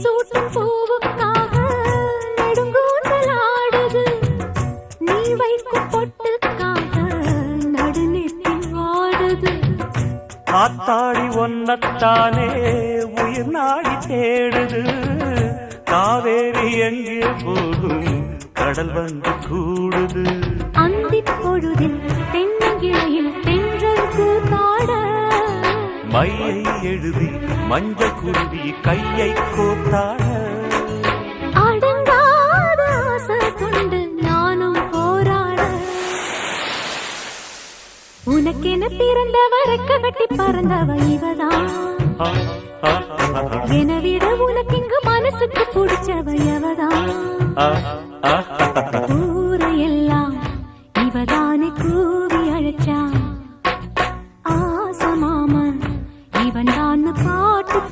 சூட்டும் பூவுக்காக நெடுங்கூந்தலாடுது. நீ வைக்கும் பொட்டுக்காக நடுநெத்தில் வாடுது. காத்தாடி ஒன்னத்தானே உயிர் நாடி தேடுது. காவேரி எங்கே போகும் கடல் வந்து கூடுது. அந்திப் பொழுதில் தென்னங்கிளையில் தென்றல் கூத்தாட மையை எழுதி மஞ்சள் குருவி கையை கோத்தாட அடங்காத ஆசை கொண்டு நானும் போராட. உனக்கென பிறந்தவ ரெக்க கட்டி பறந்தவ இவதான். எனவிட உனக்கு இங்கு மனசுக்கு பிடிச்சவ எவதான். ஊரையெல்லாம்